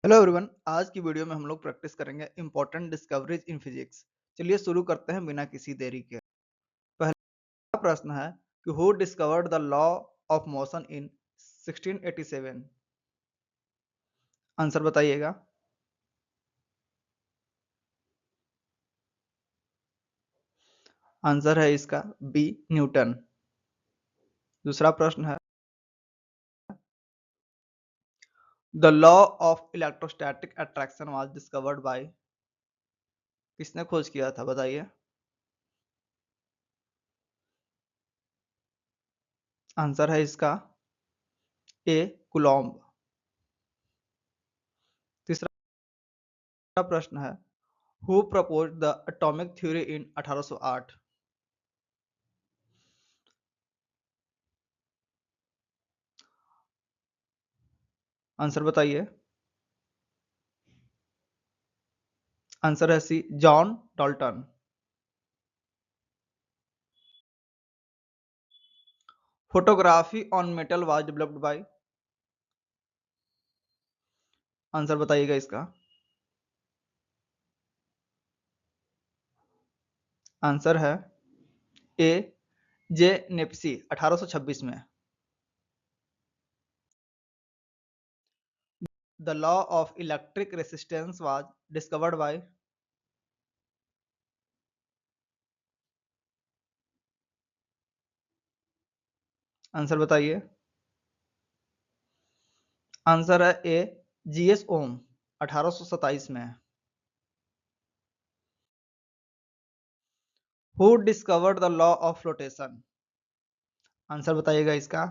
Hello everyone, आज की video में हम लोग प्रैक्टिस करेंगे इंपॉर्टेंट डिस्कवरीज इन फिजिक्स। चलिए शुरू करते हैं बिना किसी देरी के। पहला प्रश्न है कि who discovered the law of motion in 1687। Answer बताइएगा। आंसर है इसका बी, न्यूटन। दूसरा प्रश्न है the law of electrostatic attraction was discovered bye. किसने खोज किया था बताइए। आंसर है इसका ए, कुलॉम्ब। तीसरा प्रश्न है who proposed the atomic theory in 1808। Answer बताइए। आंसर है C, John Dalton. Photography on metal was developed by. Answer बताइएगा इसका। आंसर है ए, जे नेप्सी 1826 में। The law of electric resistance was discovered by. Answer बताइए। Answer है A, G S Ohm 1827 में। Who discovered the law of flotation. Answer बताइएगा इसका।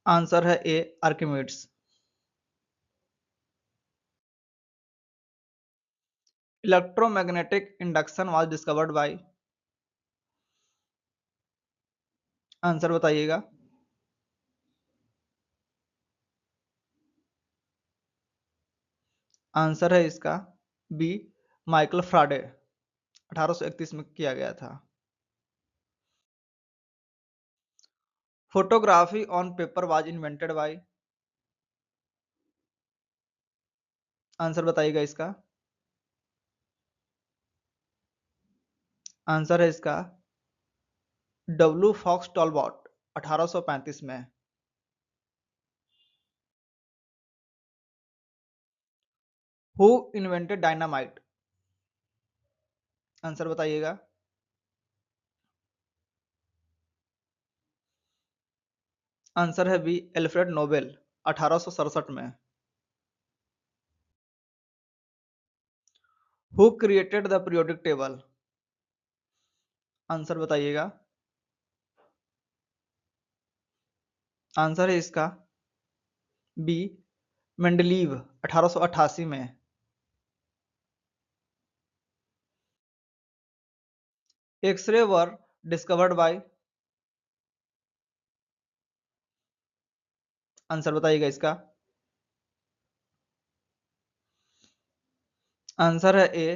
Answer है A, Archimedes. Electromagnetic induction was discovered by. Answer बताइएगा। Answer है इसका बी, माइकल फ्राडे 1831 में किया गया था। Photography on paper was invented by. Answer बताइएगा इसका। आंसर है इसका डब्ल्यू फॉक्स टॉलबॉट 1835 में। Who invented dynamite. आंसर बताइएगा। आंसर है बी, एल्फ्रेड नोबेल 1867 में। Who created the periodic table. Answer बताइएगा। आंसर है इसका बी, मेंडलीव 1888 में। X ray were discovered by. Answer बताइएगा इसका। आंसर है ए,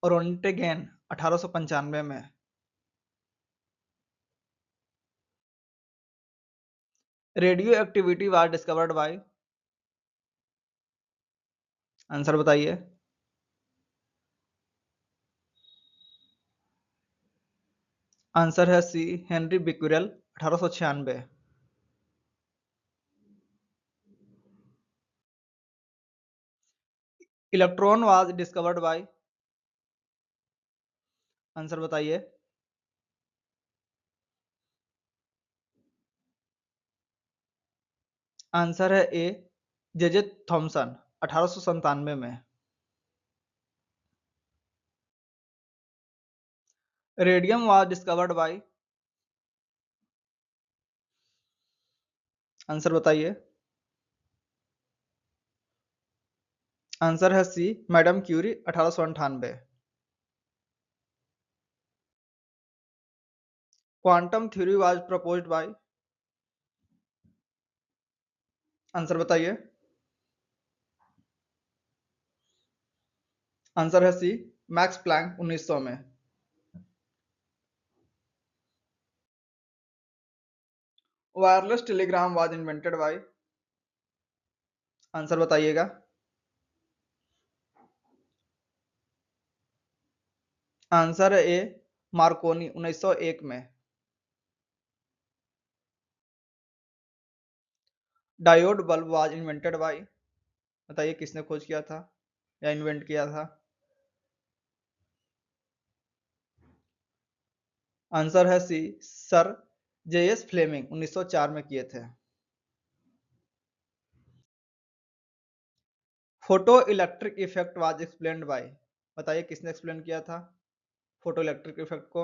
रोन्टेगेन 1895 में। Radioactivity was discovered by. Answer बताइए। आंसर है C, Henri Becquerel 1896। Electron was discovered by. Answer बताइए। आंसर है ए, जे थॉमसन 1897 में। Radium was discovered by. Answer बताइए। आंसर है C, madam Curie 1898। Quantum theory was proposed by. Answer बताइए। Answer है C, Max Planck 1900 में। Wireless telegram was invented by, answer बताइएगा। Answer है ए मार्कोनी 1901 में। Diode bulb was invented by, बताइए किसने खोज किया था या इन्वेंट किया था। आंसर है सी सर जेएस फ्लेमिंग 1904 में किए थे। Photo electric effect was explained bye, बताइए किसने एक्सप्लेन किया था फोटो इलेक्ट्रिक इफेक्ट को।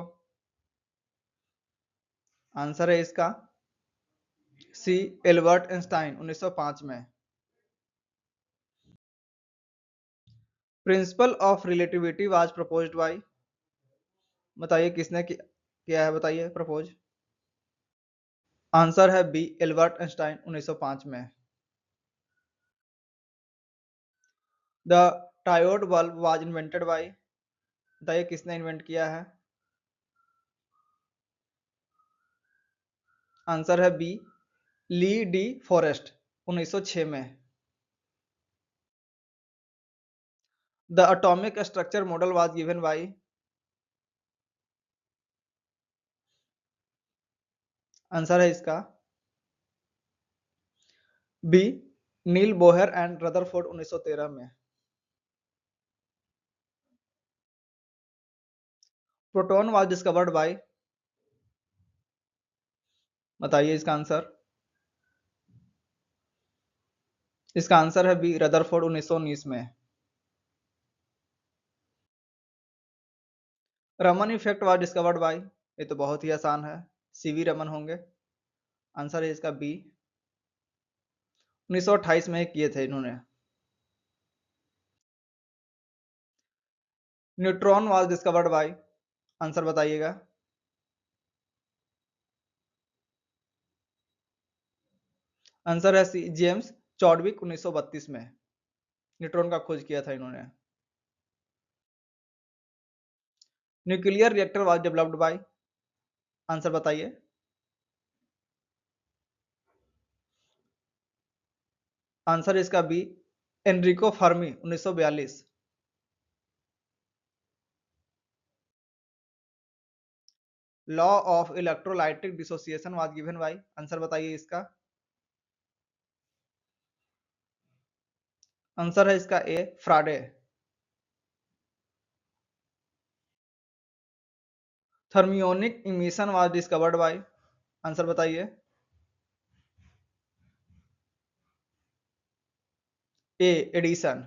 आंसर है इसका सी एल्बर्ट आइंस्टाइन 1905 में। Principle of relativity was proposed bye, बताइए किसने किया है, बताइए प्रपोज। आंसर है बी एल्बर्ट आइंस्टाइन 1905 में। The triode bulb was invented by, बताइए किसने इन्वेंट किया है। आंसर है बी ली डी फॉरेस्ट 1906 में। The atomic structure model was given by, answer है इसका B Niels Bohr and Rutherford 1913 में। प्रोटॉन वाज डिस्कवर्ड बाय, बताइए इसका आंसर। इसका आंसर है बी रदरफोर्ड 1919 में। Raman effect was discovered bye, ये तो बहुत ही आसान है, सीवी रमन होंगे। आंसर है इसका बी 1928 में किए थे इन्होंने। Neutron was discovered by, answer बताइएगा। आंसर है सी जेम्स चॉडविक 1932 में न्यूट्रॉन का खोज किया था इन्होंने। Nuclear reactor was developed by, answer बताइए। आंसर इसका B Enrico Fermi 1942। Law of electrolytic dissociation was given by, answer बताइए इसका। आंसर है इसका A Faraday. Thermionic emission was discovered by, answer बताइए। A Edison.